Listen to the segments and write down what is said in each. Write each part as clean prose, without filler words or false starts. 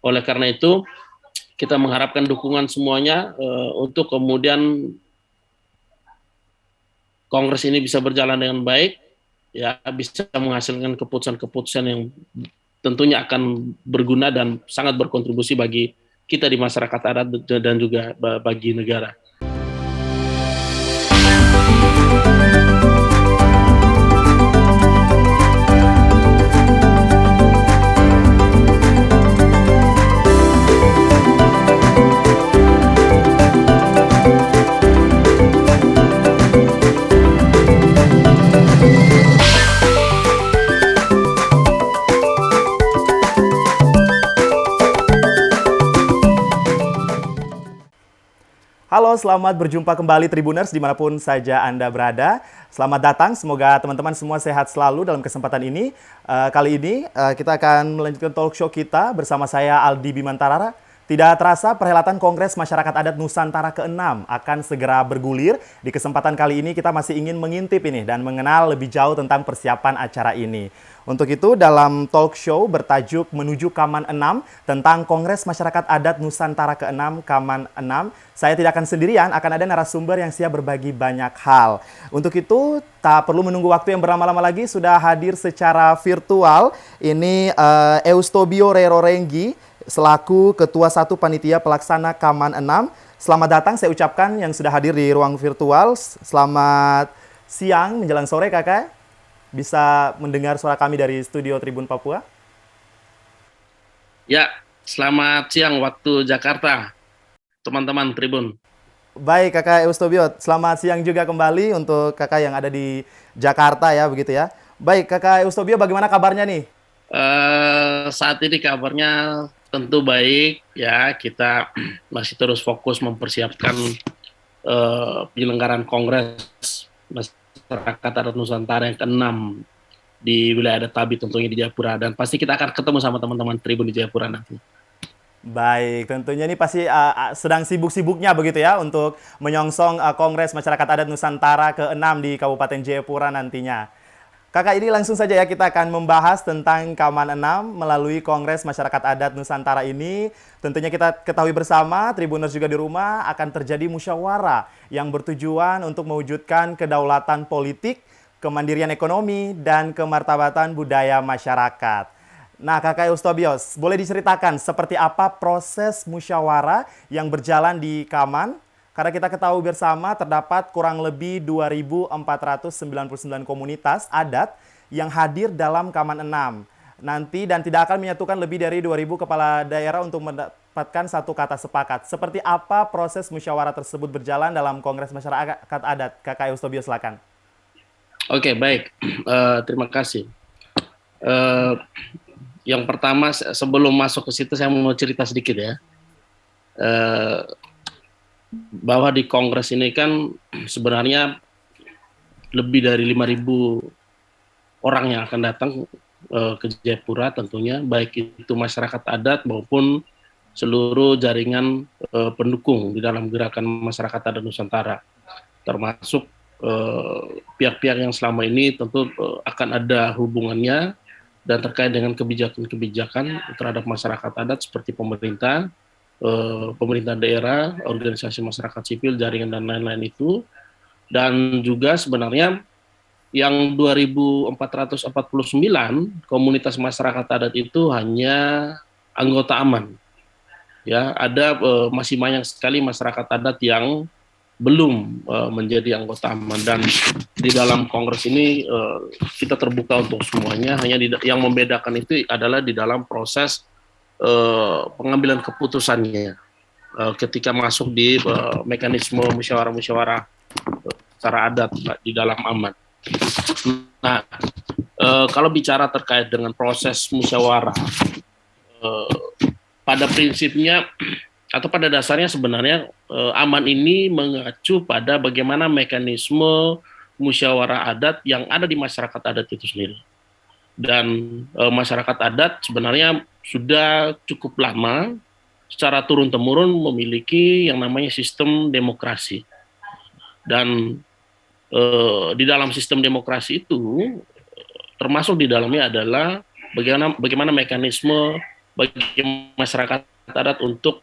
Oleh karena itu, kita mengharapkan dukungan semuanya untuk kemudian Kongres ini bisa berjalan dengan baik, ya bisa menghasilkan keputusan-keputusan yang tentunya akan berguna dan sangat berkontribusi bagi kita di masyarakat adat dan juga bagi negara. Halo, selamat berjumpa kembali Tribuners dimanapun saja Anda berada. Selamat datang, semoga teman-teman semua sehat selalu dalam kesempatan ini. Kali ini kita akan melanjutkan talk show kita bersama saya Aldi Bimantara. Tidak terasa perhelatan Kongres Masyarakat Adat Nusantara ke-6 akan segera bergulir. Di kesempatan kali ini kita masih ingin mengintip ini dan mengenal lebih jauh tentang persiapan acara ini. Untuk itu dalam talk show bertajuk Menuju Kaman 6 tentang Kongres Masyarakat Adat Nusantara ke-6 Kaman 6, saya tidak akan sendirian, akan ada narasumber yang siap berbagi banyak hal. Untuk itu tak perlu menunggu waktu yang berlama-lama lagi, sudah hadir secara virtual ini Eustobio Rero Renggi selaku Ketua 1 Panitia Pelaksana Kaman 6. Selamat datang saya ucapkan yang sudah hadir di ruang virtual. Selamat siang menjelang sore Kakak. Bisa mendengar suara kami dari studio Tribun Papua? Ya, selamat siang waktu Jakarta, teman-teman Tribun. Baik Kakak Eustobio, selamat siang juga kembali untuk Kakak yang ada di Jakarta ya, begitu ya. Baik Kakak Eustobio, bagaimana kabarnya nih? Saat ini kabarnya tentu baik ya, kita masih terus fokus mempersiapkan penyelenggaraan Kongres Masyarakat Adat Nusantara yang ke-6 di wilayah adat Tabi tentunya di Jayapura, dan pasti kita akan ketemu sama teman-teman Tribun di Jayapura nanti. Baik, tentunya ini pasti sedang sibuk-sibuknya begitu ya untuk menyongsong Kongres Masyarakat Adat Nusantara ke-6 di Kabupaten Jayapura nantinya. Kakak, ini langsung saja ya kita akan membahas tentang Kaman 6 melalui Kongres Masyarakat Adat Nusantara ini. Tentunya kita ketahui bersama, Tribuners juga di rumah, akan terjadi musyawarah yang bertujuan untuk mewujudkan kedaulatan politik, kemandirian ekonomi, dan kemartabatan budaya masyarakat. Nah, Kakak Eustobios, boleh diceritakan seperti apa proses musyawarah yang berjalan di Kaman? Karena kita ketahui bersama terdapat kurang lebih 2.499 komunitas adat yang hadir dalam Kaman 6. Nanti dan tidak akan menyatukan lebih dari 2.000 kepala daerah untuk mendapatkan satu kata sepakat. Seperti apa proses musyawarah tersebut berjalan dalam Kongres Masyarakat Adat? Kakak Eustobios, silakan. Oke, baik. Terima kasih. Yang pertama, sebelum masuk ke situ, saya mau cerita sedikit ya. Bahwa di Kongres ini kan sebenarnya lebih dari 5.000 orang yang akan datang ke Jayapura tentunya, baik itu masyarakat adat maupun seluruh jaringan pendukung di dalam gerakan masyarakat adat Nusantara, termasuk pihak-pihak yang selama ini tentu akan ada hubungannya dan terkait dengan kebijakan-kebijakan terhadap masyarakat adat seperti pemerintah, pemerintah daerah, organisasi masyarakat sipil, jaringan dan lain-lain itu. Dan juga sebenarnya yang 2.449 komunitas masyarakat adat itu hanya anggota AMAN. Ya, ada masih banyak sekali masyarakat adat yang belum menjadi anggota AMAN, dan di dalam Kongres ini kita terbuka untuk semuanya. Hanya yang membedakan itu adalah di dalam proses pengambilan keputusannya ketika masuk di mekanisme musyawarah-musyawarah secara adat di dalam AMAN. Nah, kalau bicara terkait dengan proses musyawarah, pada prinsipnya atau pada dasarnya sebenarnya AMAN ini mengacu pada bagaimana mekanisme musyawarah adat yang ada di masyarakat adat itu sendiri. Dan masyarakat adat sebenarnya sudah cukup lama secara turun-temurun memiliki yang namanya sistem demokrasi. Dan di dalam sistem demokrasi itu termasuk di dalamnya adalah bagaimana mekanisme bagi masyarakat adat untuk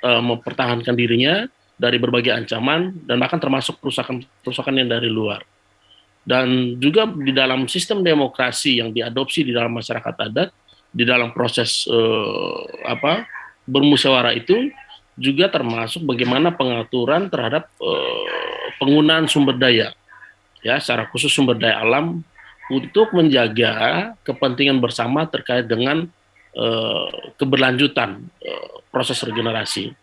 mempertahankan dirinya dari berbagai ancaman dan bahkan termasuk kerusakan yang dari luar. Dan juga di dalam sistem demokrasi yang diadopsi di dalam masyarakat adat, di dalam proses bermusyawarah itu juga termasuk bagaimana pengaturan terhadap penggunaan sumber daya, ya, secara khusus sumber daya alam untuk menjaga kepentingan bersama terkait dengan keberlanjutan proses regenerasi.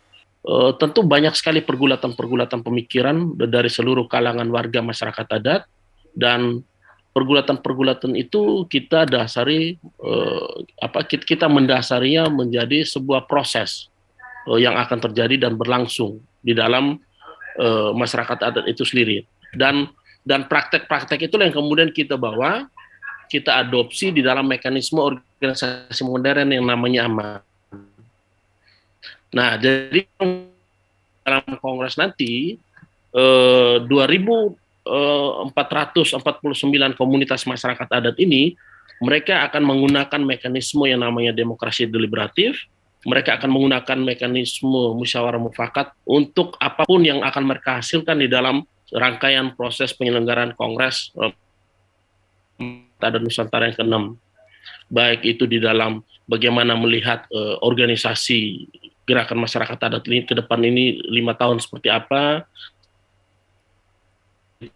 Tentu banyak sekali pergulatan-pergulatan pemikiran dari seluruh kalangan warga masyarakat adat, dan pergulatan-pergulatan itu kita dasari kita mendasarinya menjadi sebuah proses yang akan terjadi dan berlangsung di dalam masyarakat adat itu sendiri, dan praktek-praktek itulah yang kemudian kita bawa, kita adopsi di dalam mekanisme organisasi modern yang namanya AMAN. Nah, jadi dalam kongres nanti 2.449 komunitas masyarakat adat ini, mereka akan menggunakan mekanisme yang namanya demokrasi deliberatif. Mereka akan menggunakan mekanisme musyawarah mufakat untuk apapun yang akan mereka hasilkan di dalam rangkaian proses penyelenggaraan Kongres Adat Nusantara yang ke-6. Baik itu di dalam bagaimana melihat organisasi gerakan masyarakat adat ini ke depan ini 5 tahun seperti apa,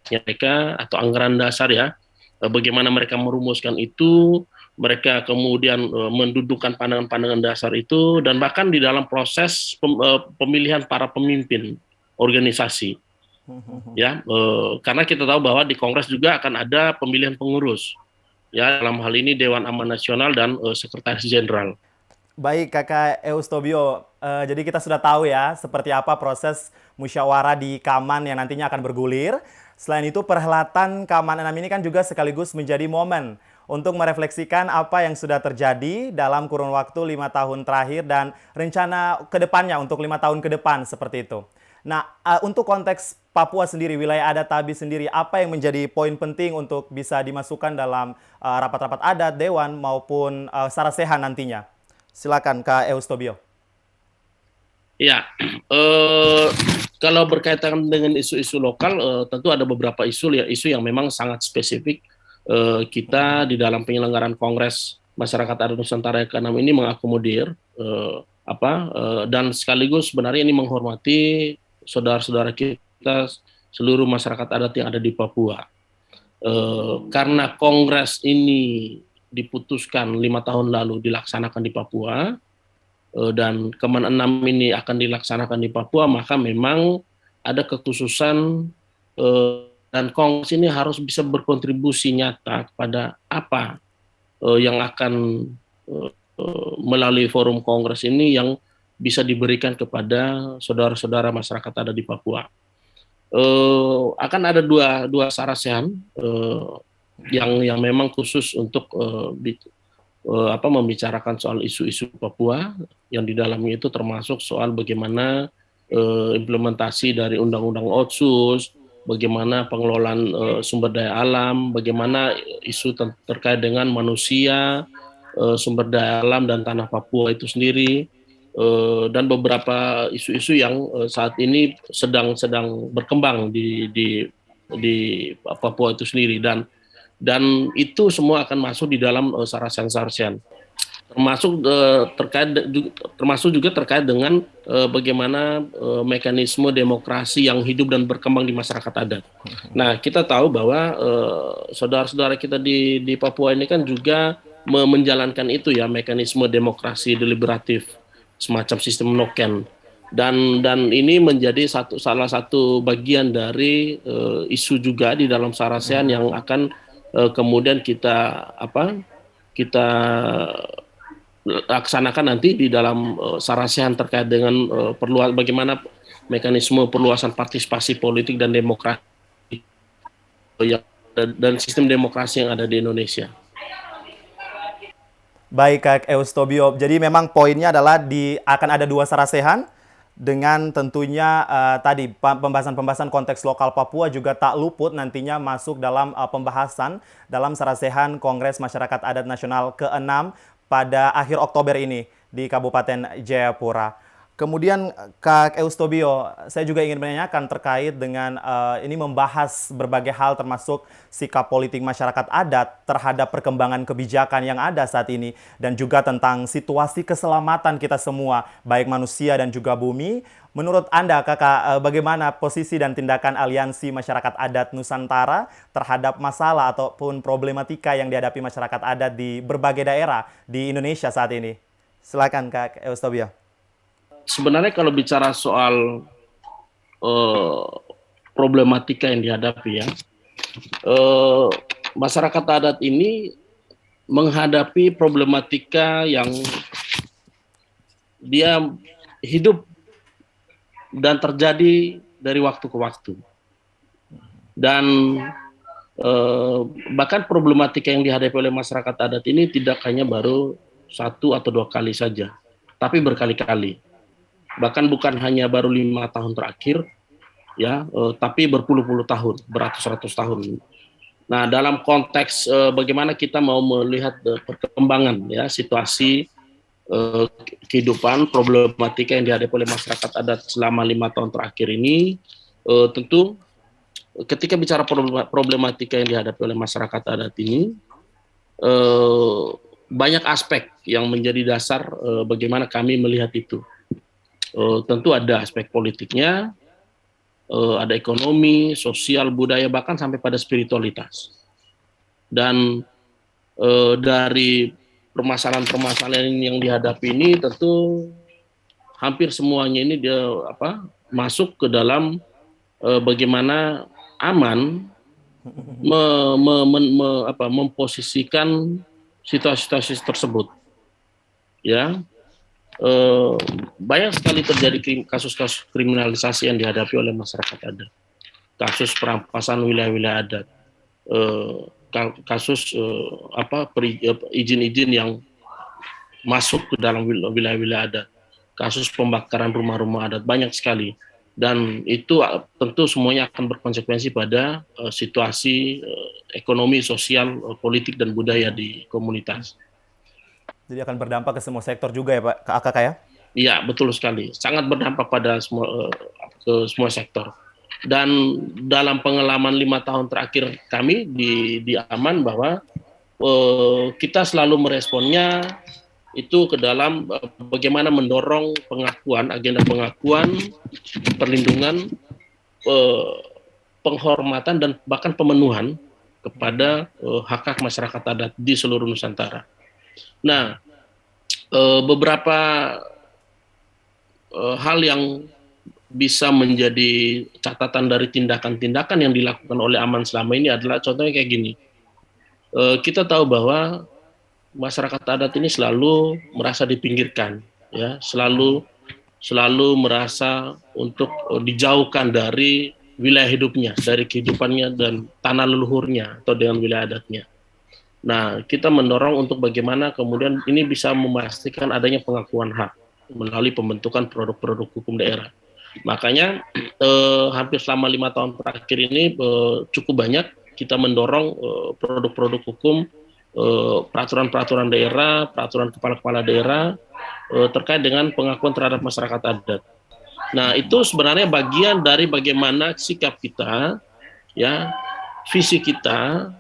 mereka atau anggaran dasar, ya, bagaimana mereka merumuskan itu, mereka kemudian mendudukkan pandangan-pandangan dasar itu, dan bahkan di dalam proses pemilihan para pemimpin organisasi, ya, karena kita tahu bahwa di Kongres juga akan ada pemilihan pengurus, ya, dalam hal ini Dewan Aman Nasional dan Sekretaris Jenderal. Baik, Kakak Eustobio. Jadi kita sudah tahu ya seperti apa proses musyawarah di Kaman yang nantinya akan bergulir. Selain itu, perhelatan Kaman 6 ini kan juga sekaligus menjadi momen untuk merefleksikan apa yang sudah terjadi dalam kurun waktu 5 tahun terakhir dan rencana ke depannya untuk 5 tahun ke depan seperti itu. Nah, untuk konteks Papua sendiri, wilayah adat Tabi sendiri, apa yang menjadi poin penting untuk bisa dimasukkan dalam rapat-rapat adat, dewan, maupun sarasehan nantinya? Silakan Kak Eustobio. Ya, kalau berkaitan dengan isu-isu lokal, tentu ada beberapa isu yang memang sangat spesifik. Kita di dalam penyelenggaraan Kongres Masyarakat Adat Nusantara yang ke-6 ini mengakomodir dan sekaligus sebenarnya ini menghormati saudara-saudara kita seluruh masyarakat adat yang ada di Papua. Karena Kongres ini diputuskan 5 tahun lalu dilaksanakan di Papua, dan Kaman 6 ini akan dilaksanakan di Papua, maka memang ada kekhususan, dan Kongres ini harus bisa berkontribusi nyata kepada apa yang akan melalui forum Kongres ini yang bisa diberikan kepada saudara-saudara masyarakat adat di Papua. Akan ada dua sarasehan yang memang khusus untuk membicarakan soal isu-isu Papua, yang di dalamnya itu termasuk soal bagaimana implementasi dari Undang-Undang Otsus, bagaimana pengelolaan sumber daya alam, bagaimana isu terkait dengan manusia, sumber daya alam dan tanah Papua itu sendiri, dan beberapa isu-isu yang saat ini sedang berkembang di Papua itu sendiri, dan itu semua akan masuk di dalam sarasehan, termasuk juga terkait dengan bagaimana mekanisme demokrasi yang hidup dan berkembang di masyarakat adat. Nah, kita tahu bahwa saudara-saudara kita di Papua ini kan juga menjalankan itu, ya, mekanisme demokrasi deliberatif semacam sistem noken, dan ini menjadi salah satu bagian dari isu juga di dalam sarasehan yang akan kemudian kita laksanakan nanti di dalam sarasehan terkait dengan bagaimana mekanisme perluasan partisipasi politik dan demokrasi dan sistem demokrasi yang ada di Indonesia. Baik, Kak Eustobio. Jadi memang poinnya adalah akan ada 2 sarasehan dengan tentunya tadi pembahasan-pembahasan konteks lokal Papua juga tak luput nantinya masuk dalam pembahasan dalam sarasehan Kongres Masyarakat Adat Nasional ke-6 pada akhir Oktober ini. di Kabupaten Jayapura. Kemudian Kak Eustobio, saya juga ingin menanyakan terkait dengan ini membahas berbagai hal termasuk sikap politik masyarakat adat terhadap perkembangan kebijakan yang ada saat ini dan juga tentang situasi keselamatan kita semua, baik manusia dan juga bumi. Menurut Anda, Kakak, bagaimana posisi dan tindakan Aliansi Masyarakat Adat Nusantara terhadap masalah ataupun problematika yang dihadapi masyarakat adat di berbagai daerah di Indonesia saat ini? Silakan Kak Eustobio. Sebenarnya kalau bicara soal eh, problematika yang dihadapi ya, eh, masyarakat adat ini menghadapi problematika yang dia hidup dan terjadi dari waktu ke waktu. Dan bahkan problematika yang dihadapi oleh masyarakat adat ini tidak hanya baru 1 atau 2 kali saja, tapi berkali-kali. Bahkan bukan hanya baru 5 tahun terakhir, ya, tapi berpuluh-puluh tahun, beratus-ratus tahun. Nah, dalam konteks bagaimana kita mau melihat perkembangan ya situasi kehidupan problematika yang dihadapi oleh masyarakat adat selama 5 tahun terakhir ini, tentu ketika bicara problematika yang dihadapi oleh masyarakat adat ini, banyak aspek yang menjadi dasar bagaimana kami melihat itu. Tentu ada aspek politiknya, ada ekonomi, sosial, budaya, bahkan sampai pada spiritualitas. Dan dari permasalahan-permasalahan yang dihadapi ini tentu hampir semuanya ini dia masuk ke dalam bagaimana aman memposisikan situasi-situasi tersebut, ya. Banyak sekali terjadi kasus-kasus kriminalisasi yang dihadapi oleh masyarakat adat, kasus perampasan wilayah-wilayah adat, kasus izin-izin yang masuk ke dalam wilayah-wilayah adat, kasus pembakaran rumah-rumah adat, banyak sekali. Dan itu tentu semuanya akan berkonsekuensi pada situasi ekonomi, sosial, politik, dan budaya di komunitas. Jadi akan berdampak ke semua sektor juga ya Pak, Kakak ya? Iya, betul sekali. Sangat berdampak pada ke semua sektor. Dan dalam pengalaman 5 tahun terakhir kami di Aman bahwa kita selalu meresponnya itu ke dalam bagaimana mendorong pengakuan, agenda pengakuan, perlindungan, penghormatan, dan bahkan pemenuhan kepada hak-hak masyarakat adat di seluruh Nusantara. Nah, beberapa hal yang bisa menjadi catatan dari tindakan-tindakan yang dilakukan oleh Aman selama ini adalah contohnya kayak gini. Kita tahu bahwa masyarakat adat ini selalu merasa dipinggirkan, ya, selalu merasa untuk dijauhkan dari wilayah hidupnya, dari kehidupannya dan tanah leluhurnya atau dengan wilayah adatnya. Nah, kita mendorong untuk bagaimana kemudian ini bisa memastikan adanya pengakuan hak melalui pembentukan produk-produk hukum daerah. Makanya hampir selama 5 tahun terakhir ini cukup banyak kita mendorong produk-produk hukum, peraturan-peraturan daerah, peraturan kepala-kepala daerah terkait dengan pengakuan terhadap masyarakat adat. Nah, itu sebenarnya bagian dari bagaimana sikap kita, ya, visi kita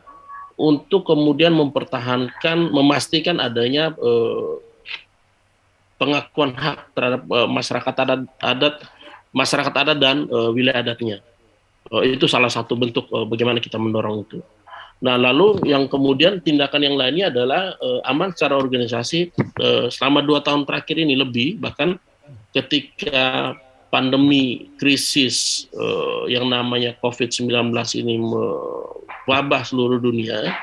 untuk kemudian mempertahankan, memastikan adanya pengakuan hak terhadap masyarakat adat dan wilayah adatnya. Itu salah satu bentuk bagaimana kita mendorong itu. Nah, lalu yang kemudian tindakan yang lainnya adalah Aman secara organisasi selama 2 tahun terakhir ini lebih, bahkan ketika pandemi krisis yang namanya COVID-19 ini wabah seluruh dunia,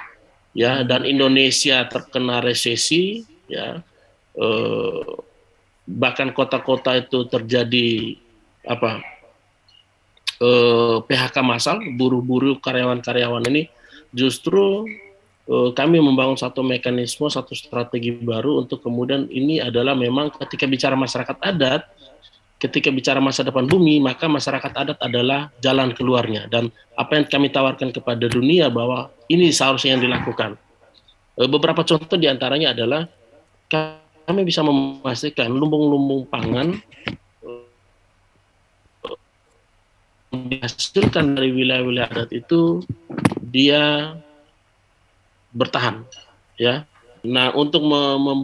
ya, dan Indonesia terkena resesi, ya, bahkan kota-kota itu terjadi PHK massal, buruh-buruh, karyawan-karyawan ini, justru kami membangun satu mekanisme, satu strategi baru untuk kemudian ini adalah memang ketika bicara masyarakat adat, ketika bicara masa depan bumi, maka masyarakat adat adalah jalan keluarnya. Dan apa yang kami tawarkan kepada dunia bahwa ini seharusnya yang dilakukan. Beberapa contoh diantaranya adalah kami bisa memastikan lumbung-lumbung pangan dihasilkan dari wilayah-wilayah adat itu dia bertahan, ya. Nah, untuk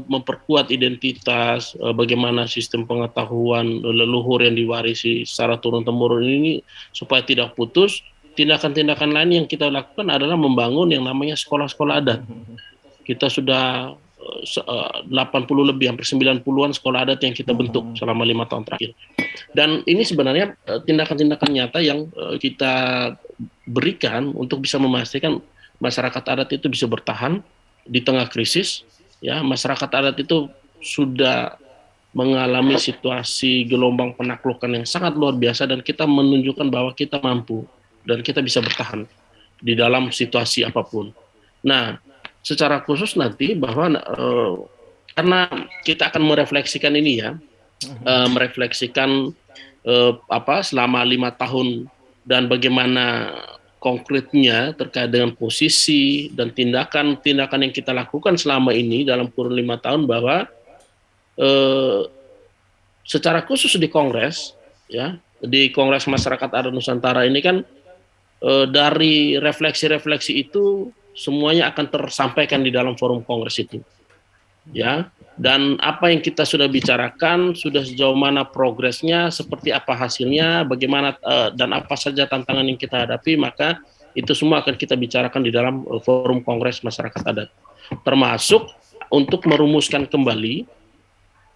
memperkuat identitas, bagaimana sistem pengetahuan leluhur yang diwarisi secara turun-temurun ini supaya tidak putus, tindakan-tindakan lain yang kita lakukan adalah membangun yang namanya sekolah-sekolah adat. Kita sudah 80 lebih, hampir 90-an sekolah adat yang kita bentuk selama 5 tahun terakhir. Dan ini sebenarnya tindakan-tindakan nyata yang kita berikan untuk bisa memastikan masyarakat adat itu bisa bertahan di tengah krisis. Ya, masyarakat adat itu sudah mengalami situasi gelombang penaklukan yang sangat luar biasa dan kita menunjukkan bahwa kita mampu dan kita bisa bertahan di dalam situasi apapun. Nah, secara khusus nanti bahwa karena kita akan merefleksikan ini ya, merefleksikan selama 5 tahun dan bagaimana konkretnya terkait dengan posisi dan tindakan-tindakan yang kita lakukan selama ini dalam kurun 5 tahun, bahwa secara khusus di Kongres, ya, di Kongres Masyarakat Adat Nusantara ini kan dari refleksi-refleksi itu semuanya akan tersampaikan di dalam forum Kongres itu, ya. Dan apa yang kita sudah bicarakan, sudah sejauh mana progresnya, seperti apa hasilnya, bagaimana dan apa saja tantangan yang kita hadapi, maka itu semua akan kita bicarakan di dalam forum Kongres Masyarakat Adat, termasuk untuk merumuskan kembali,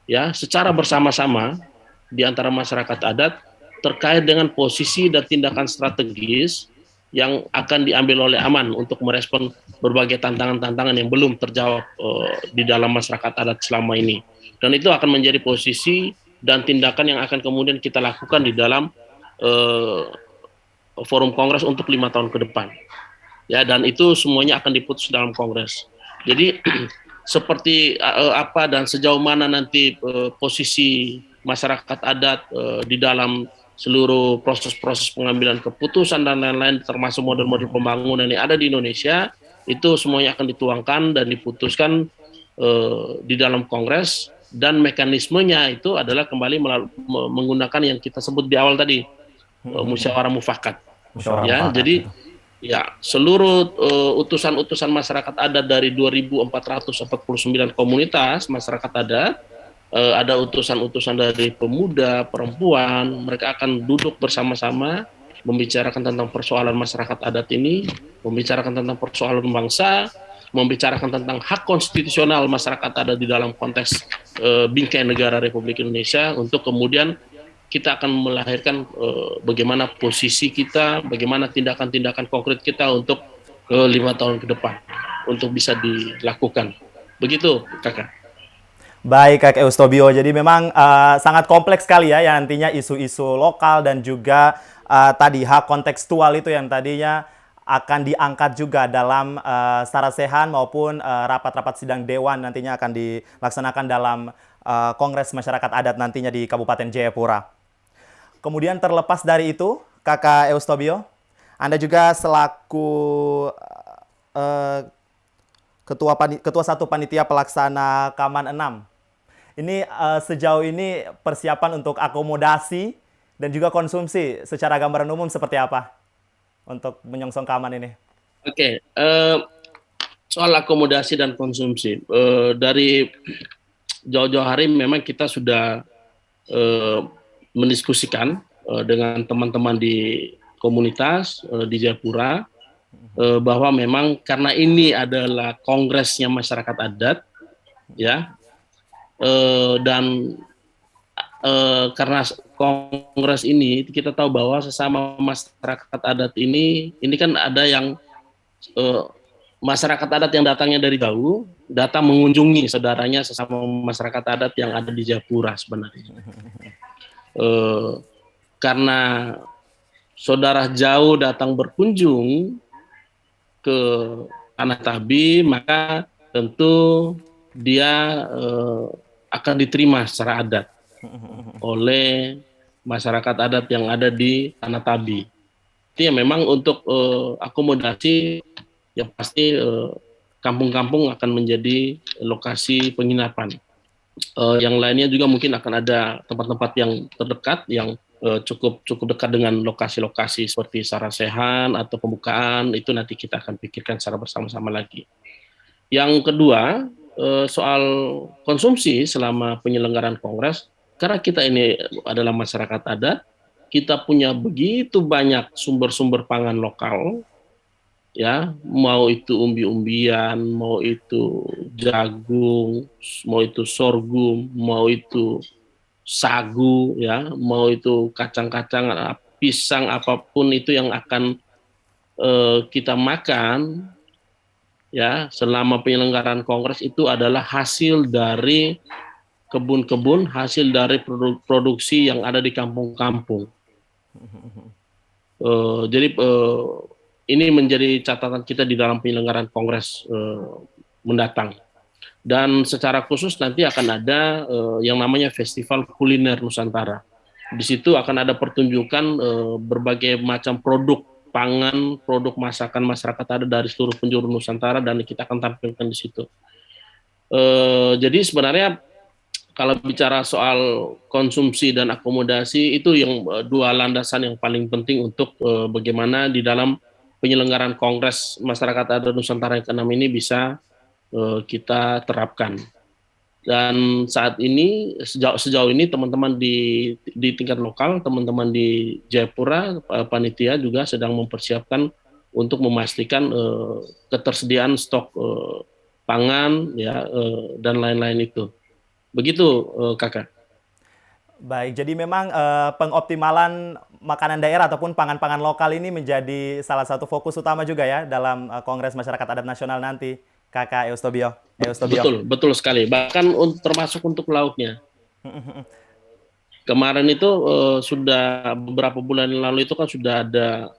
ya, secara bersama-sama di antara masyarakat adat terkait dengan posisi dan tindakan strategis yang akan diambil oleh Aman untuk merespon berbagai tantangan-tantangan yang belum terjawab di dalam masyarakat adat selama ini. Dan itu akan menjadi posisi dan tindakan yang akan kemudian kita lakukan di dalam forum Kongres untuk 5 tahun ke depan. Ya, dan itu semuanya akan diputus dalam Kongres. Jadi seperti apa dan sejauh mana nanti posisi masyarakat adat di dalam seluruh proses-proses pengambilan keputusan dan lain-lain, termasuk model-model pembangunan yang ada di Indonesia, itu semuanya akan dituangkan dan diputuskan di dalam Kongres, dan mekanismenya itu adalah kembali menggunakan yang kita sebut di awal tadi, musyawarah mufakat. Ya, jadi ya, seluruh utusan-utusan masyarakat adat dari 2.449 komunitas masyarakat adat, ada utusan-utusan dari pemuda, perempuan, mereka akan duduk bersama-sama membicarakan tentang persoalan masyarakat adat ini, membicarakan tentang persoalan bangsa, membicarakan tentang hak konstitusional masyarakat adat di dalam konteks bingkai negara Republik Indonesia, untuk kemudian kita akan melahirkan bagaimana posisi kita, bagaimana tindakan-tindakan konkret kita untuk 5 tahun ke depan untuk bisa dilakukan. Begitu, Kakak. Baik, Kak Eustobio. Jadi memang sangat kompleks sekali ya, yang nantinya isu-isu lokal dan juga tadi hak kontekstual itu yang tadinya akan diangkat juga dalam sarasehan maupun rapat-rapat sidang dewan nantinya akan dilaksanakan dalam Kongres Masyarakat Adat nantinya di Kabupaten Jayapura. Kemudian terlepas dari itu, Kakak Eustobio, Anda juga selaku Ketua Satu Panitia Pelaksana Kaman 6. Ini sejauh ini persiapan untuk akomodasi dan juga konsumsi secara gambaran umum seperti apa untuk menyongsong Kaman ini? Oke, soal akomodasi dan konsumsi, dari jauh-jauh hari memang kita sudah mendiskusikan dengan teman-teman di komunitas di Jayapura, bahwa memang karena ini adalah kongresnya masyarakat adat, ya, dan karena kongres ini kita tahu bahwa sesama masyarakat adat ini kan ada yang masyarakat adat yang datangnya dari jauh, datang mengunjungi saudaranya sesama masyarakat adat yang ada di Jayapura sebenarnya. Karena saudara jauh datang berkunjung ke Tanah Tabi, maka tentu dia akan diterima secara adat oleh masyarakat adat yang ada di Tanah Tabi. Itu ya, memang untuk akomodasi yang pasti kampung-kampung akan menjadi lokasi penginapan. Yang lainnya juga mungkin akan ada tempat-tempat yang terdekat yang cukup cukup dekat dengan lokasi-lokasi seperti sarasehan atau pembukaan, itu nanti kita akan pikirkan secara bersama-sama lagi. Yang kedua, soal konsumsi selama penyelenggaraan kongres, karena kita ini adalah masyarakat adat, kita punya begitu banyak sumber-sumber pangan lokal, ya, mau itu umbi-umbian, mau itu jagung, mau itu sorghum, mau itu sagu, ya, mau itu kacang-kacang, pisang, apapun itu yang akan kita makan, ya, selama penyelenggaraan kongres itu adalah hasil dari kebun-kebun, hasil dari produksi yang ada di kampung-kampung. Jadi ini menjadi catatan kita di dalam penyelenggaraan kongres mendatang. Dan secara khusus nanti akan ada yang namanya Festival Kuliner Nusantara. Di situ akan ada pertunjukan berbagai macam produk pangan, produk masakan masyarakat adat dari seluruh penjuru Nusantara, dan kita akan tampilkan di situ. Jadi sebenarnya kalau bicara soal konsumsi dan akomodasi, itu yang dua landasan yang paling penting untuk bagaimana di dalam penyelenggaraan Kongres Masyarakat Adat Nusantara yang ke-6 ini bisa kita terapkan. Dan saat ini sejauh ini teman-teman di tingkat lokal, teman-teman di Jayapura, panitia juga sedang mempersiapkan untuk memastikan ketersediaan stok pangan, ya, dan lain-lain itu. Begitu, Kakak. Baik, jadi memang pengoptimalan makanan daerah ataupun pangan-pangan lokal ini menjadi salah satu fokus utama juga ya dalam Kongres Masyarakat Adat Nasional nanti, Kakak Eustobio. Betul, betul sekali. Bahkan termasuk untuk lauknya. Kemarin itu sudah beberapa bulan yang lalu itu kan sudah ada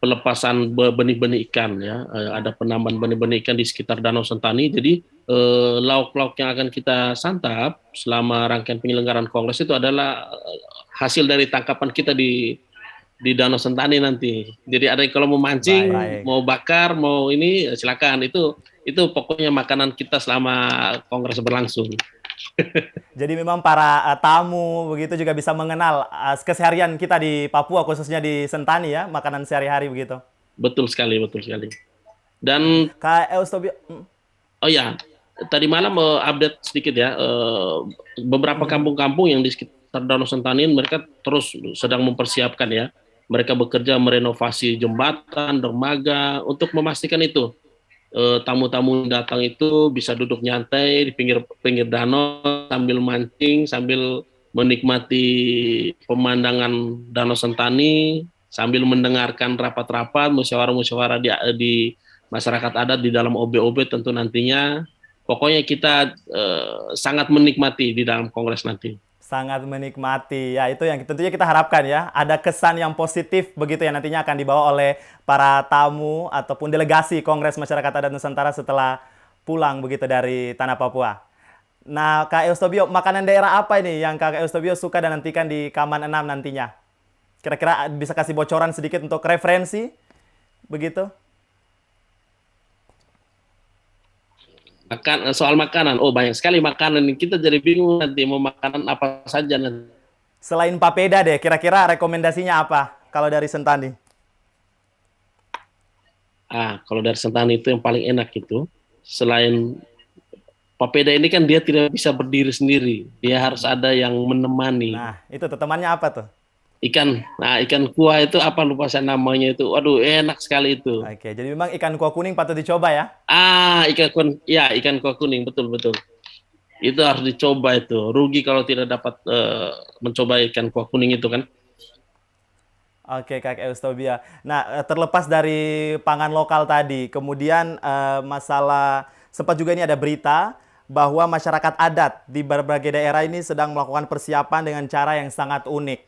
pelepasan benih-benih ikan, ya, ada penambahan benih-benih ikan di sekitar Danau Sentani. Jadi lauk-lauk yang akan kita santap selama rangkaian penyelenggaraan kongres itu adalah hasil dari tangkapan kita di Danau Sentani nanti. Jadi ada yang kalau mau mancing, Baik. mau bakar, mau ini, silakan. Itu pokoknya makanan kita selama kongres berlangsung. Jadi memang para tamu begitu juga bisa mengenal keseharian kita di Papua, khususnya di Sentani ya, makanan sehari-hari begitu. Betul sekali, betul sekali. Dan Kak Eustobio, oh ya, tadi malam update sedikit ya, beberapa kampung-kampung yang di sekitar Danau Sentani mereka terus sedang mempersiapkan, ya. Mereka bekerja merenovasi jembatan, dermaga untuk memastikan itu tamu-tamu yang datang itu bisa duduk nyantai di pinggir danau sambil mancing, sambil menikmati pemandangan Danau Sentani, sambil mendengarkan rapat-rapat, musyawarah-musyawarah di masyarakat adat di dalam OB-OB tentu nantinya. Pokoknya kita sangat menikmati di dalam kongres nanti. sangat menikmati. Ya, itu yang tentunya kita harapkan ya. Ada kesan yang positif begitu yang nantinya akan dibawa oleh para tamu ataupun delegasi Kongres Masyarakat Adat Nusantara setelah pulang begitu dari Tanah Papua. Nah, Kak Eustobio, makanan daerah apa ini yang Kak Eustobio suka dan nantikan di Kaman 6 nantinya? Kira-kira bisa kasih bocoran sedikit untuk referensi begitu? Soal makanan, oh banyak sekali makanan. Kita jadi bingung nanti mau makanan apa saja nanti. Selain papeda deh, kira-kira rekomendasinya apa kalau dari Sentani? Kalau dari Sentani itu yang paling enak itu, selain papeda ini kan dia tidak bisa berdiri sendiri, dia harus ada yang menemani. Nah, itu tuh temannya apa tuh? Ikan kuah itu apa, lupa saya namanya itu. Waduh, enak sekali itu. Oke, jadi memang ikan kuah kuning patut dicoba ya? Ikan kuah kuning, betul betul. Itu harus dicoba itu. Rugi kalau tidak dapat mencoba ikan kuah kuning itu kan. Oke, Kak Eustobia. Nah, terlepas dari pangan lokal tadi, kemudian masalah sempat juga ini ada berita bahwa masyarakat adat di berbagai daerah ini sedang melakukan persiapan dengan cara yang sangat unik.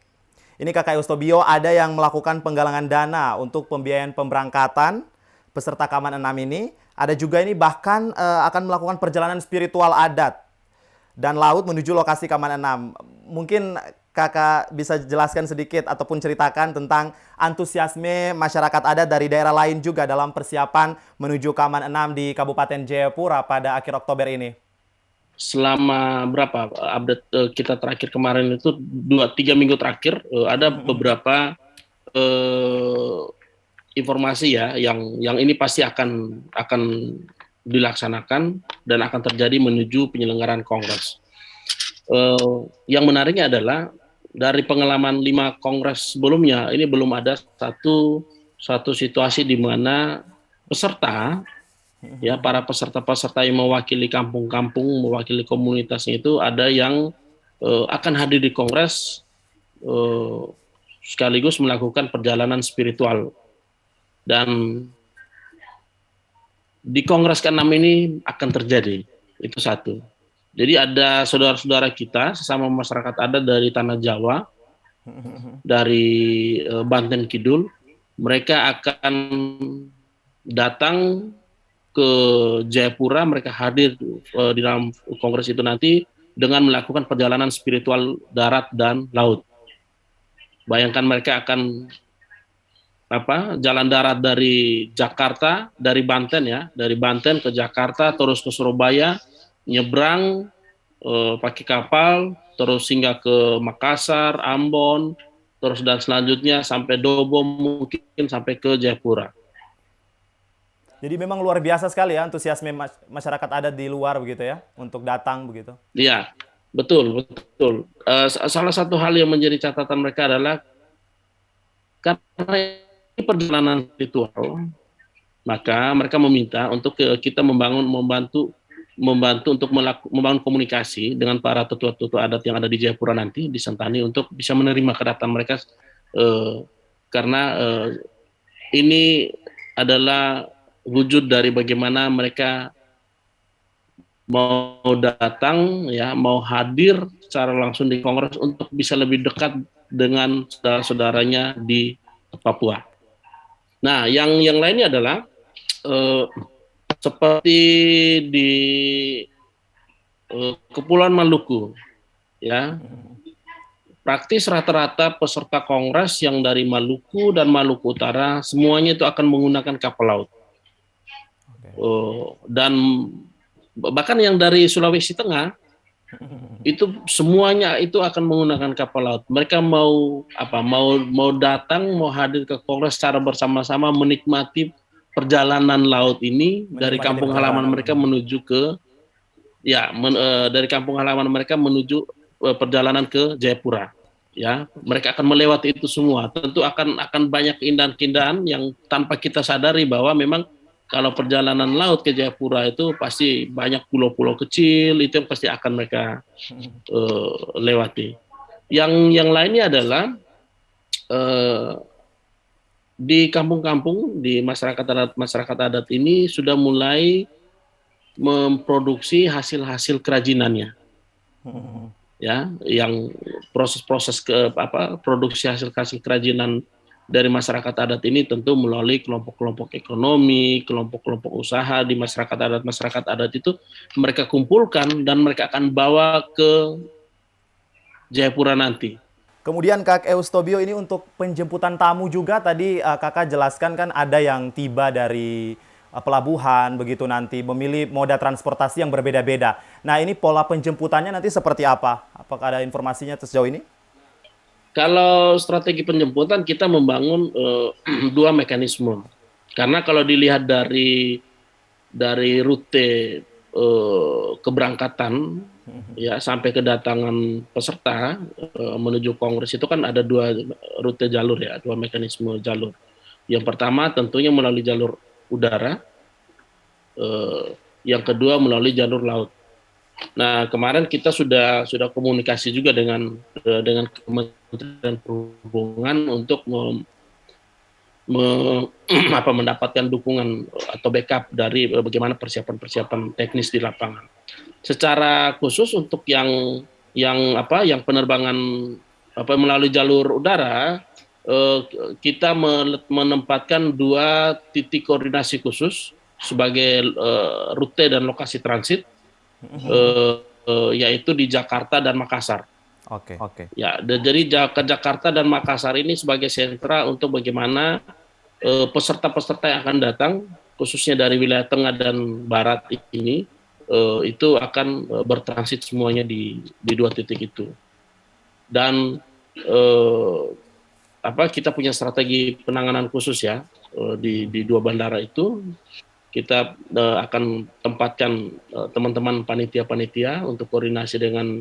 Ini Kakak Eustobio ada yang melakukan penggalangan dana untuk pembiayaan pemberangkatan peserta Kaman 6 ini. Ada juga ini bahkan akan melakukan perjalanan spiritual adat dan laut menuju lokasi Kaman 6. Mungkin Kakak bisa jelaskan sedikit ataupun ceritakan tentang antusiasme masyarakat adat dari daerah lain juga dalam persiapan menuju Kaman 6 di Kabupaten Jayapura pada akhir Oktober ini. selama berapa update kita terakhir kemarin itu 2-3 minggu terakhir ada beberapa eh, informasi ya yang ini pasti akan dilaksanakan dan akan terjadi menuju penyelenggaraan Kongres. Yang menariknya adalah dari pengalaman 5 kongres sebelumnya ini belum ada satu situasi di mana peserta ya para peserta-peserta yang mewakili kampung-kampung, mewakili komunitasnya itu ada yang akan hadir di kongres eh, sekaligus melakukan perjalanan spiritual. Dan di kongres ke-6 ini akan terjadi, itu satu. Jadi ada saudara-saudara kita sesama masyarakat adat dari Tanah Jawa, dari Banten Kidul, mereka akan datang ke Jayapura, mereka hadir di dalam kongres itu nanti dengan melakukan perjalanan spiritual darat dan laut. Bayangkan mereka akan jalan darat dari Jakarta, dari Banten ya, dari Banten ke Jakarta, terus ke Surabaya, nyebrang pakai kapal, terus singgah ke Makassar, Ambon, terus dan selanjutnya sampai Dobo, mungkin sampai ke Jayapura. Jadi memang luar biasa sekali ya antusiasme masyarakat adat di luar begitu ya untuk datang begitu. Iya, betul, betul. Salah satu hal yang menjadi catatan mereka adalah karena ini perjalanan ritual, maka mereka meminta untuk kita membantu untuk membangun komunikasi dengan para tetua-tetua adat yang ada di Jayapura nanti di Sentani untuk bisa menerima kedatangan mereka karena ini adalah wujud dari bagaimana mereka mau datang ya, mau hadir secara langsung di kongres untuk bisa lebih dekat dengan saudara-saudaranya di Papua. Nah, yang lainnya adalah seperti di Kepulauan Maluku, ya, praktis rata-rata peserta kongres yang dari Maluku dan Maluku Utara semuanya itu akan menggunakan kapal laut. Dan bahkan yang dari Sulawesi Tengah itu semuanya itu akan menggunakan kapal laut. Mereka mau datang, mau hadir ke kongres secara bersama-sama menikmati perjalanan laut ini dari kampung halaman mereka menuju ke dari kampung halaman mereka menuju perjalanan ke Jayapura. Ya, mereka akan melewati itu semua. Tentu akan banyak keindahan-keindahan yang tanpa kita sadari bahwa memang kalau perjalanan laut ke Jayapura itu pasti banyak pulau-pulau kecil, itu yang pasti akan mereka lewati. Yang lainnya adalah di kampung-kampung, di masyarakat adat ini sudah mulai memproduksi hasil-hasil kerajinannya. Ya, yang proses-proses produksi hasil-hasil kerajinan dari masyarakat adat ini tentu melalui kelompok-kelompok ekonomi, kelompok-kelompok usaha di masyarakat adat itu mereka kumpulkan dan mereka akan bawa ke Jayapura nanti. Kemudian Kak Eustobio ini untuk penjemputan tamu juga tadi Kakak jelaskan kan ada yang tiba dari pelabuhan begitu nanti memilih moda transportasi yang berbeda-beda. Nah, ini pola penjemputannya nanti seperti apa? Apakah ada informasinya sejauh ini? Kalau strategi penjemputan kita membangun dua mekanisme. Karena kalau dilihat dari rute keberangkatan ya sampai kedatangan peserta menuju kongres itu kan ada dua rute jalur ya, dua mekanisme jalur. Yang pertama tentunya melalui jalur udara, yang kedua melalui jalur laut. Nah, kemarin kita sudah komunikasi juga dengan Kementerian Perhubungan untuk mendapatkan dukungan atau backup dari bagaimana persiapan teknis di lapangan. Secara khusus untuk yang penerbangan melalui jalur udara, kita menempatkan dua titik koordinasi khusus sebagai rute dan lokasi transit. Yaitu di Jakarta dan Makassar. Oke. Ya, jadi Jakarta dan Makassar ini sebagai sentra untuk bagaimana peserta-peserta yang akan datang, khususnya dari wilayah tengah dan barat ini, itu akan bertransit semuanya di 2 titik itu. Dan kita punya strategi penanganan khusus ya di 2 bandara itu. Kita akan tempatkan teman-teman panitia-panitia untuk koordinasi dengan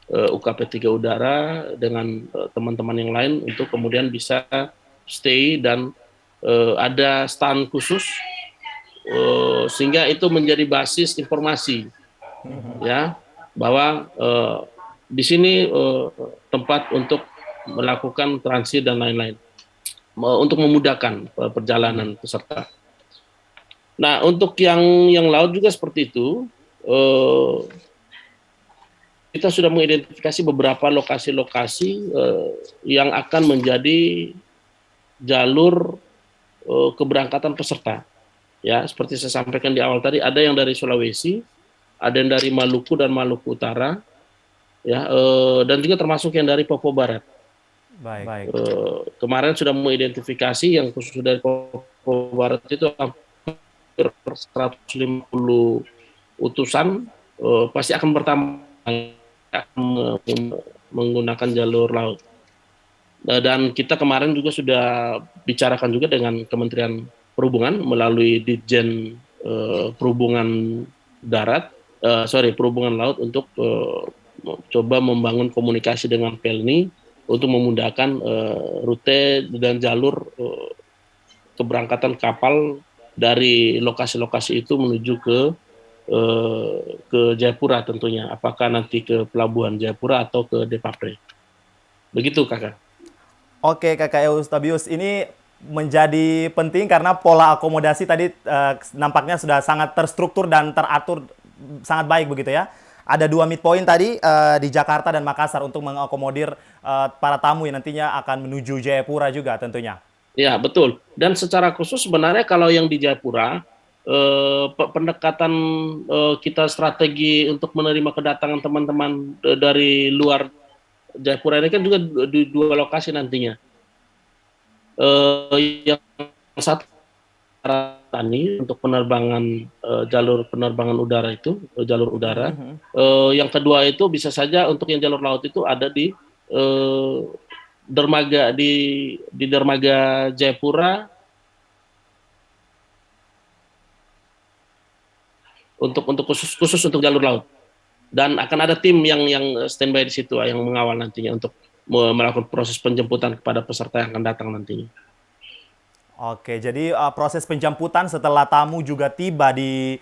UKP 3 Udara dengan teman-teman yang lain untuk kemudian bisa stay dan ada stand khusus sehingga itu menjadi basis informasi ya bahwa di sini tempat untuk melakukan transit dan lain-lain untuk memudahkan perjalanan peserta. Nah, untuk yang laut juga seperti itu, kita sudah mengidentifikasi beberapa lokasi-lokasi yang akan menjadi jalur keberangkatan peserta. Ya, seperti saya sampaikan di awal tadi, ada yang dari Sulawesi, ada yang dari Maluku dan Maluku Utara, ya, dan juga termasuk yang dari Papua Barat. Baik. Kemarin sudah mengidentifikasi yang khusus dari Papua Barat itu 150 utusan pasti akan menggunakan jalur laut. Dan kita kemarin juga sudah bicarakan juga dengan Kementerian Perhubungan melalui Ditjen Perhubungan Perhubungan Laut untuk coba membangun komunikasi dengan Pelni untuk memudahkan rute dan jalur keberangkatan kapal dari lokasi-lokasi itu menuju ke Jayapura tentunya. Apakah nanti ke Pelabuhan Jayapura atau ke Depapre. Begitu, Kakak. Oke, Kakak Eustabius, ini menjadi penting karena pola akomodasi tadi nampaknya sudah sangat terstruktur dan teratur sangat baik begitu ya. Ada 2 midpoint tadi di Jakarta dan Makassar untuk mengakomodir para tamu yang nantinya akan menuju Jayapura juga tentunya. Ya, betul. Dan secara khusus sebenarnya kalau yang di Jayapura, pendekatan kita strategi untuk menerima kedatangan teman-teman dari luar Jayapura ini kan juga di 2 lokasi nantinya. Yang satu Tani untuk penerbangan jalur penerbangan udara itu jalur udara. Yang kedua itu bisa saja untuk yang jalur laut itu ada di dermaga di dermaga Jayapura untuk khusus untuk jalur laut. Dan akan ada tim yang standby di situ yang mengawal nantinya untuk melakukan proses penjemputan kepada peserta yang akan datang nantinya. Oke, jadi proses penjemputan setelah tamu juga tiba di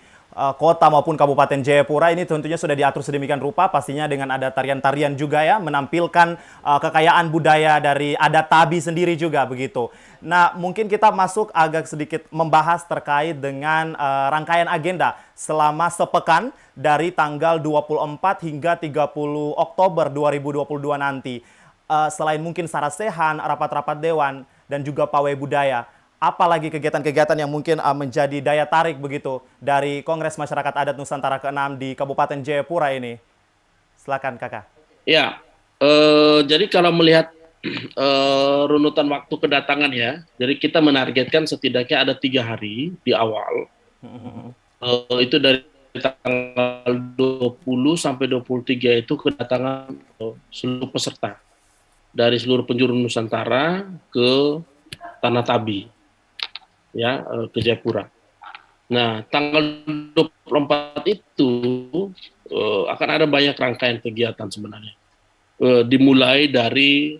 kota maupun Kabupaten Jayapura ini tentunya sudah diatur sedemikian rupa, pastinya dengan ada tarian-tarian juga ya, menampilkan kekayaan budaya dari adat Tabi sendiri juga begitu. Nah, mungkin kita masuk agak sedikit membahas terkait dengan rangkaian agenda selama sepekan dari tanggal 24 hingga 30 Oktober 2022 nanti. Selain mungkin sarasehan, rapat-rapat dewan, dan juga pawai budaya, apalagi kegiatan-kegiatan yang mungkin menjadi daya tarik begitu dari Kongres Masyarakat Adat Nusantara ke-6 di Kabupaten Jayapura ini? Silakan, Kakak. Ya, jadi kalau melihat runutan waktu kedatangan ya, jadi kita menargetkan setidaknya ada 3 hari di awal. Itu dari tanggal 20 sampai 23 itu kedatangan seluruh peserta dari seluruh penjuru Nusantara ke Tanah Tabi. Ya, ke Jayapura. Nah, tanggal 24 itu akan ada banyak rangkaian kegiatan sebenarnya. Dimulai dari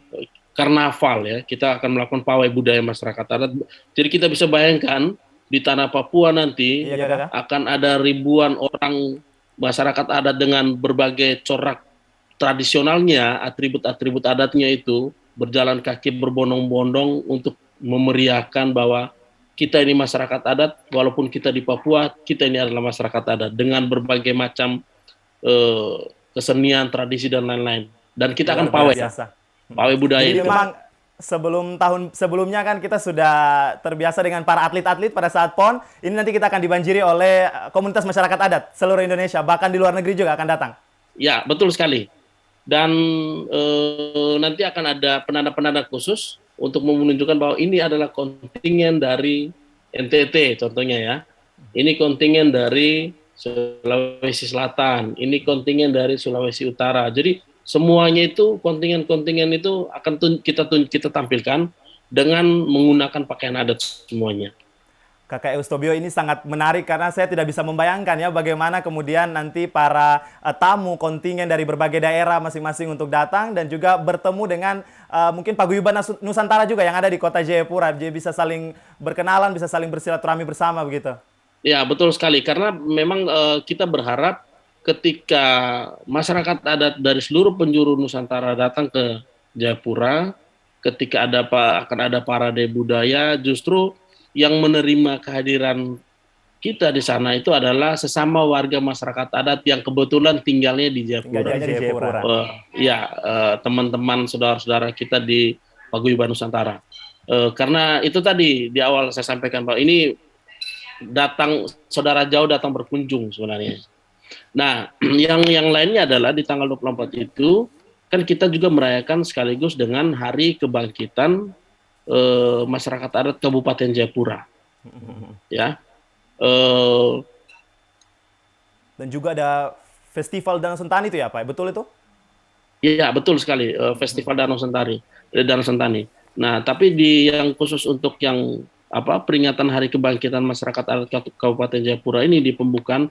karnaval ya, kita akan melakukan pawai budaya masyarakat adat. Jadi kita bisa bayangkan di tanah Papua nanti akan ada ribuan orang masyarakat adat dengan berbagai corak tradisionalnya, atribut-atribut adatnya itu berjalan kaki berbondong-bondong untuk memeriahkan bahwa kita ini masyarakat adat, walaupun kita di Papua, kita ini adalah masyarakat adat dengan berbagai macam kesenian, tradisi dan lain-lain. Dan kita akan pawai budaya. Jadi memang sebelum tahun sebelumnya kan kita sudah terbiasa dengan para atlet-atlet pada saat PON. Ini nanti kita akan dibanjiri oleh komunitas masyarakat adat seluruh Indonesia, bahkan di luar negeri juga akan datang. Ya, betul sekali. Dan nanti akan ada penanda-penanda khusus untuk menunjukkan bahwa ini adalah kontingen dari NTT contohnya ya. Ini kontingen dari Sulawesi Selatan, ini kontingen dari Sulawesi Utara. Jadi semuanya itu kontingen-kontingen itu akan kita tampilkan dengan menggunakan pakaian adat semuanya. Kakak Eustobio, ini sangat menarik karena saya tidak bisa membayangkan ya bagaimana kemudian nanti para tamu kontingen dari berbagai daerah masing-masing untuk datang dan juga bertemu dengan mungkin paguyuban Nusantara juga yang ada di kota Jayapura. Jadi bisa saling berkenalan, bisa saling bersilaturahmi bersama begitu. Ya, betul sekali. Karena memang kita berharap ketika masyarakat adat dari seluruh penjuru Nusantara datang ke Jayapura, ketika akan ada parade budaya, justru yang menerima kehadiran kita di sana itu adalah sesama warga masyarakat adat yang kebetulan tinggalnya di Jayapura. Tinggalnya di Jayapura. Ya, teman-teman saudara-saudara kita di Paguyuban Nusantara. Karena itu tadi di awal saya sampaikan Pak, ini saudara jauh datang berkunjung sebenarnya. Nah, yang lainnya adalah di tanggal 24 itu kan kita juga merayakan sekaligus dengan Hari Kebangkitan Masyarakat Adat Kabupaten Jayapura. Ya. Dan juga ada Festival Danau Sentani itu ya Pak, betul itu? Iya, betul sekali, Festival Danau Sentani. Nah, tapi yang khusus untuk yang peringatan Hari Kebangkitan Masyarakat Adat Kabupaten Jayapura ini di pembukaan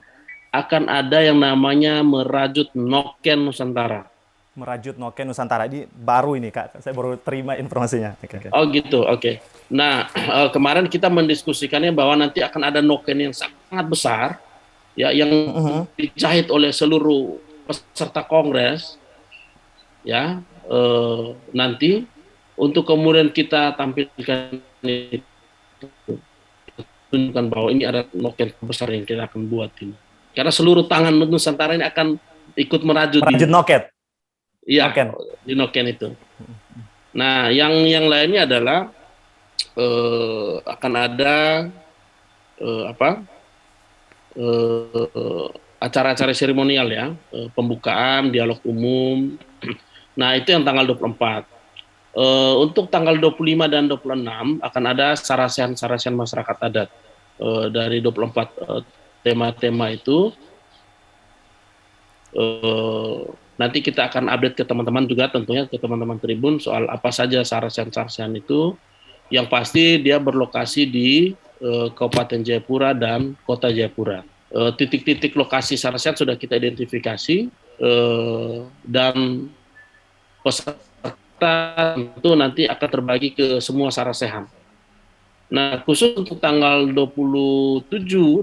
akan ada yang namanya Merajut Noken Nusantara. Merajut Noken Nusantara, ini baru ini Kak, saya baru terima informasinya. Okay. Oh gitu, oke. Nah, kemarin kita mendiskusikannya bahwa nanti akan ada noken yang sangat besar, ya, yang dijahit oleh seluruh peserta kongres, ya, nanti untuk kemudian kita tampilkan tunjukkan bahwa ini ada noken besar yang kita akan buat ini. Karena seluruh tangan Nusantara ini akan ikut merajut noken. Iya, di noken itu. Nah, yang lainnya adalah akan ada acara-acara seremonial ya, pembukaan, dialog umum. Nah, itu yang tanggal 24. Untuk tanggal 25 dan 26 akan ada sarasen masyarakat adat. Dari 24 tema-tema itu nanti kita akan update ke teman-teman juga, tentunya ke teman-teman Tribun soal apa saja sarasen-sarasen itu. Yang pasti dia berlokasi di Kabupaten Jayapura dan Kota Jayapura. Titik-titik lokasi sarasen sudah kita identifikasi dan peserta tentu nanti akan terbagi ke semua sarasehan. Nah, khusus untuk tanggal 27,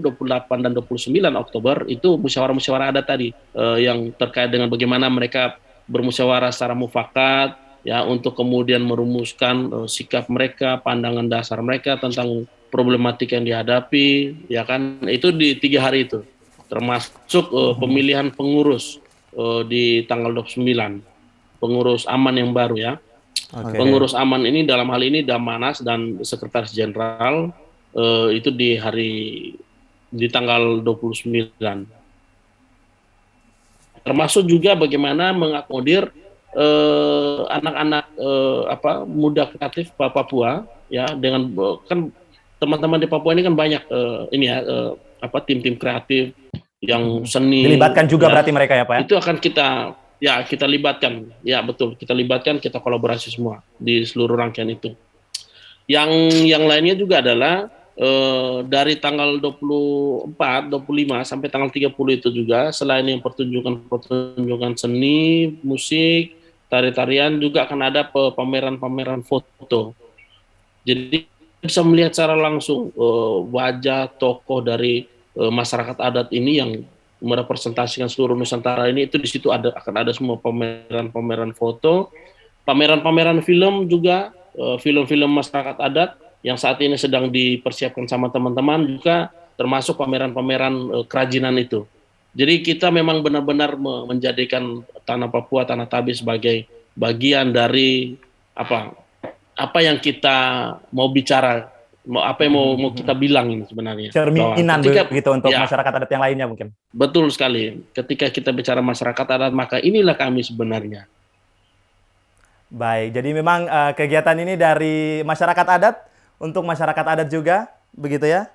28, dan 29 Oktober itu musyawarah-musyawarah adat tadi yang terkait dengan bagaimana mereka bermusyawarah secara mufakat ya untuk kemudian merumuskan sikap mereka, pandangan dasar mereka tentang problematik yang dihadapi, ya kan? Itu di 3 hari itu. Termasuk pemilihan pengurus di tanggal 29. Pengurus aman yang baru ya. Okay. Pengurus aman ini dalam hal ini Damanas dan Sekretaris Jenderal itu di tanggal 29. Termasuk juga bagaimana mengakomodir anak-anak muda kreatif Papua ya, dengan kan teman-teman di Papua ini kan banyak tim-tim kreatif yang seni. Dilibatkan juga ya, berarti mereka ya Pak ya? Itu akan kita libatkan, ya betul, kita libatkan, kita kolaborasi semua di seluruh rangkaian itu. Yang lainnya juga adalah dari tanggal 24, 25 sampai tanggal 30 itu juga selain yang pertunjukan seni, musik, tari-tarian, juga akan ada pameran-pameran foto. Jadi bisa melihat secara langsung wajah tokoh dari masyarakat adat ini yang merepresentasikan seluruh Nusantara ini. Itu di situ akan ada semua pameran foto, pameran film juga, film-film masyarakat adat yang saat ini sedang dipersiapkan sama teman-teman, juga termasuk pameran-pameran kerajinan itu. Jadi kita memang benar-benar menjadikan Tanah Papua, Tanah Tabi sebagai bagian dari apa yang kita mau bicara, apa yang mau kita bilang ini sebenarnya. Cerminan begitu untuk masyarakat adat yang lainnya mungkin. Betul sekali. Ketika kita bicara masyarakat adat, maka inilah kami sebenarnya. Baik, jadi memang kegiatan ini dari masyarakat adat untuk masyarakat adat juga, begitu ya?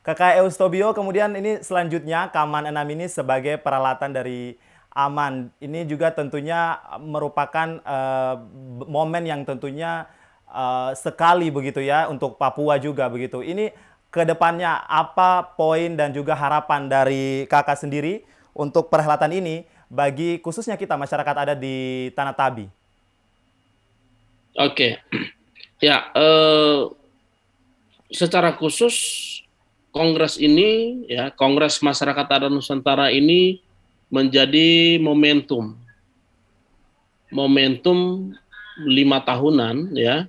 Kakak Eustobio, kemudian ini selanjutnya Kaman 6 ini sebagai peralatan dari Aman. Ini juga tentunya merupakan momen yang tentunya sekali begitu ya untuk Papua juga begitu. Ini ke depannya apa poin dan juga harapan dari kakak sendiri untuk perhelatan ini bagi khususnya kita masyarakat ada di Tanah Tabi? Oke, ya, secara khusus Kongres ini, ya, Kongres Masyarakat Adat Nusantara ini menjadi momentum 5 tahunan, ya,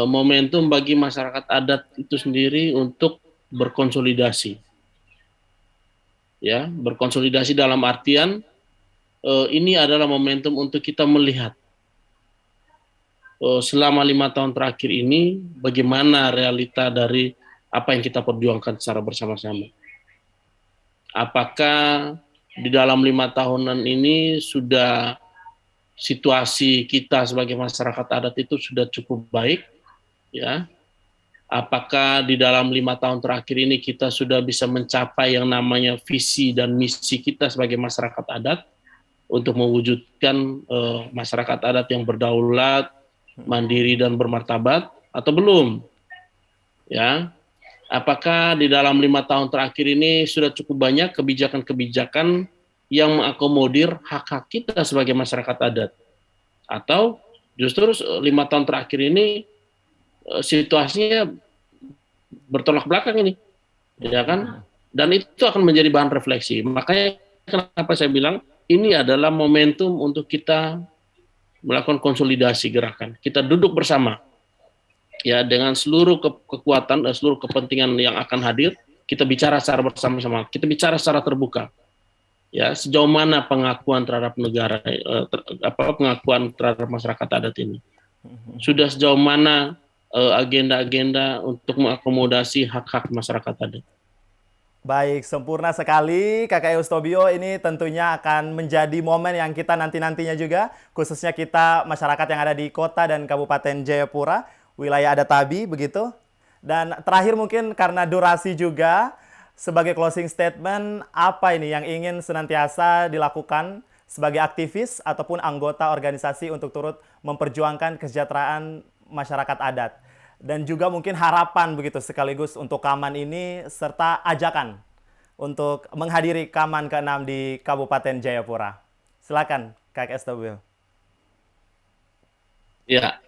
momentum bagi masyarakat adat itu sendiri untuk berkonsolidasi, ya, berkonsolidasi dalam artian ini adalah momentum untuk kita melihat selama 5 tahun terakhir ini bagaimana realita dari apa yang kita perjuangkan secara bersama-sama. Apakah di dalam 5 tahunan ini sudah situasi kita sebagai masyarakat adat itu sudah cukup baik, ya? Apakah di dalam 5 tahun terakhir ini kita sudah bisa mencapai yang namanya visi dan misi kita sebagai masyarakat adat untuk mewujudkan masyarakat adat yang berdaulat, mandiri dan bermartabat, atau belum? Ya, apakah di dalam 5 tahun terakhir ini sudah cukup banyak kebijakan-kebijakan yang mengakomodir hak-hak kita sebagai masyarakat adat, atau justru 5 tahun terakhir ini situasinya bertolak belakang ini, ya kan? Dan itu akan menjadi bahan refleksi. Makanya kenapa saya bilang ini adalah momentum untuk kita melakukan konsolidasi gerakan. Kita duduk bersama, ya, dengan seluruh kekuatan dan seluruh kepentingan yang akan hadir. Kita bicara secara bersama-sama. Kita bicara secara terbuka. Ya, sejauh mana pengakuan terhadap negara, pengakuan terhadap masyarakat adat ini. Sudah sejauh mana agenda-agenda untuk mengakomodasi hak-hak masyarakat adat. Baik, sempurna sekali Kakak Eustobio. Ini tentunya akan menjadi momen yang kita nanti-nantinya juga, khususnya kita masyarakat yang ada di kota dan Kabupaten Jayapura, wilayah adat Tabi, begitu. Dan terakhir mungkin karena durasi juga, sebagai closing statement, apa ini yang ingin senantiasa dilakukan sebagai aktivis ataupun anggota organisasi untuk turut memperjuangkan kesejahteraan masyarakat adat? Dan juga mungkin harapan begitu sekaligus untuk Kaman ini serta ajakan untuk menghadiri Kaman ke-6 di Kabupaten Jayapura. Silakan Kak Eustobio. Ya,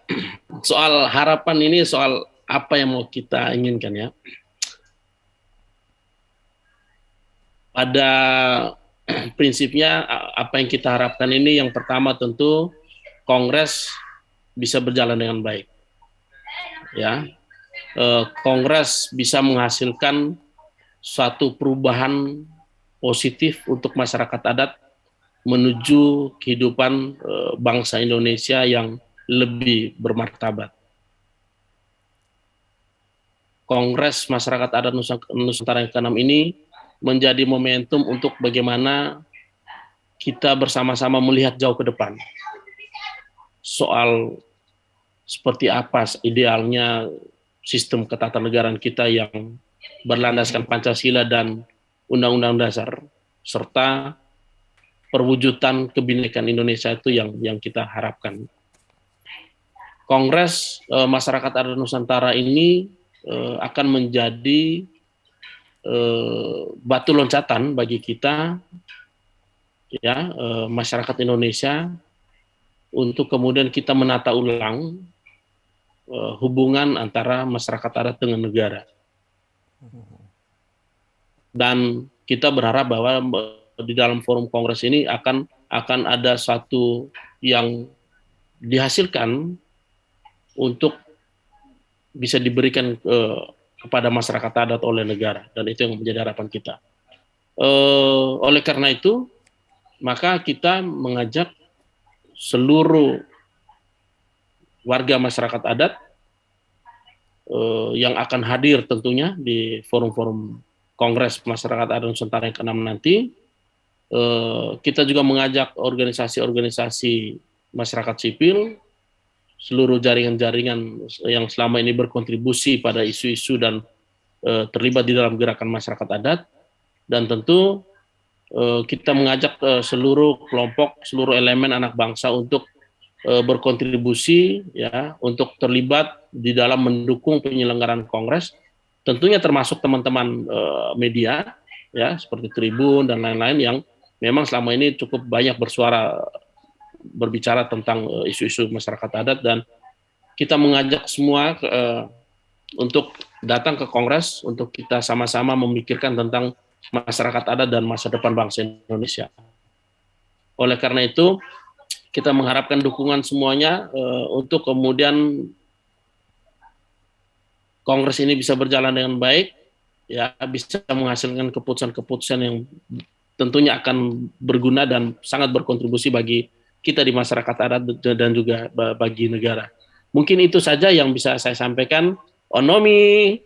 soal harapan ini soal apa yang mau kita inginkan, ya. Pada prinsipnya apa yang kita harapkan ini yang pertama tentu Kongres bisa berjalan dengan baik. Ya, Kongres bisa menghasilkan suatu perubahan positif untuk masyarakat adat menuju kehidupan bangsa Indonesia yang lebih bermartabat. Kongres Masyarakat Adat Nusantara yang ke-6 ini menjadi momentum untuk bagaimana kita bersama-sama melihat jauh ke depan soal seperti apa idealnya sistem ketatanegaraan kita yang berlandaskan Pancasila dan Undang-Undang Dasar, serta perwujudan kebinekaan Indonesia itu yang kita harapkan. Kongres Masyarakat Adat Nusantara ini akan menjadi batu loncatan bagi kita, ya, masyarakat Indonesia, untuk kemudian kita menata ulang hubungan antara masyarakat adat dengan negara. Dan kita berharap bahwa di dalam forum kongres ini akan ada satu yang dihasilkan untuk bisa diberikan kepada masyarakat adat oleh negara, dan itu yang menjadi harapan kita. Oleh karena itu, maka kita mengajak seluruh warga masyarakat adat yang akan hadir tentunya di forum-forum Kongres Masyarakat Adat Nusantara yang ke-6 nanti. Kita juga mengajak organisasi-organisasi masyarakat sipil, seluruh jaringan-jaringan yang selama ini berkontribusi pada isu-isu dan terlibat di dalam gerakan masyarakat adat, dan tentu kita mengajak seluruh kelompok, seluruh elemen anak bangsa untuk berkontribusi ya, untuk terlibat di dalam mendukung penyelenggaraan Kongres, tentunya termasuk teman-teman media ya, seperti Tribun dan lain-lain yang memang selama ini cukup banyak berbicara tentang isu-isu masyarakat adat, dan kita mengajak semua untuk datang ke Kongres untuk kita sama-sama memikirkan tentang masyarakat adat dan masa depan bangsa Indonesia. Oleh karena itu, kita mengharapkan dukungan semuanya untuk kemudian Kongres ini bisa berjalan dengan baik, ya, bisa menghasilkan keputusan-keputusan yang tentunya akan berguna dan sangat berkontribusi bagi kita di masyarakat adat dan juga bagi negara. Mungkin itu saja yang bisa saya sampaikan. Onomi.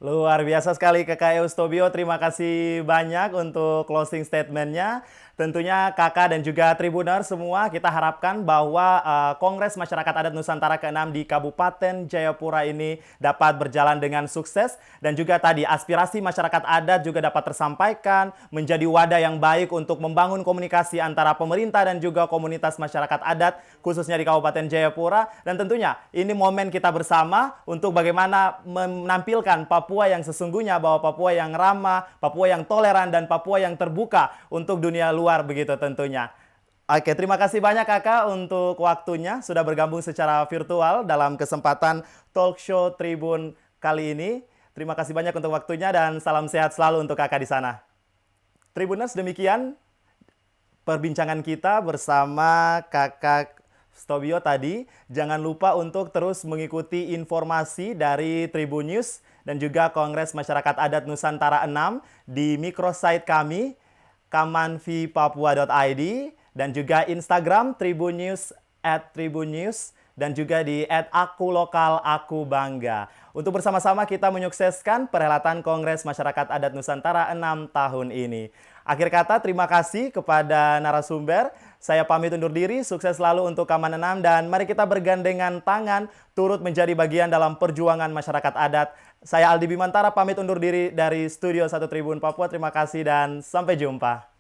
Luar biasa sekali Kakak Eustobio, terima kasih banyak untuk closing statement-nya. Tentunya Kakak dan juga Tribuners semua kita harapkan bahwa Kongres Masyarakat Adat Nusantara ke-6 di Kabupaten Jayapura ini dapat berjalan dengan sukses, dan juga tadi aspirasi masyarakat adat juga dapat tersampaikan, menjadi wadah yang baik untuk membangun komunikasi antara pemerintah dan juga komunitas masyarakat adat khususnya di Kabupaten Jayapura. Dan tentunya ini momen kita bersama untuk bagaimana menampilkan Papua yang sesungguhnya, bahwa Papua yang ramah, Papua yang toleran, dan Papua yang terbuka untuk dunia luar begitu tentunya. Oke, terima kasih banyak Kakak untuk waktunya sudah bergabung secara virtual dalam kesempatan talk show Tribun kali ini. Terima kasih banyak untuk waktunya dan salam sehat selalu untuk Kakak di sana. Tribuners, demikian perbincangan kita bersama Kakak Eustobio tadi. Jangan lupa untuk terus mengikuti informasi dari Tribun News dan juga Kongres Masyarakat Adat Nusantara 6 di microsite kami kamanvipapua.id, dan juga Instagram Tribun News @tribunnews, dan juga di @akulokal_aku_bangga. Untuk bersama-sama kita menyukseskan perhelatan Kongres Masyarakat Adat Nusantara 6 tahun ini. Akhir kata, terima kasih kepada narasumber. Saya pamit undur diri, sukses selalu untuk Kaman 6, dan mari kita bergandengan tangan turut menjadi bagian dalam perjuangan masyarakat adat. Saya Aldi Bimantara pamit undur diri dari Studio 1 Tribun Papua. Terima kasih dan sampai jumpa.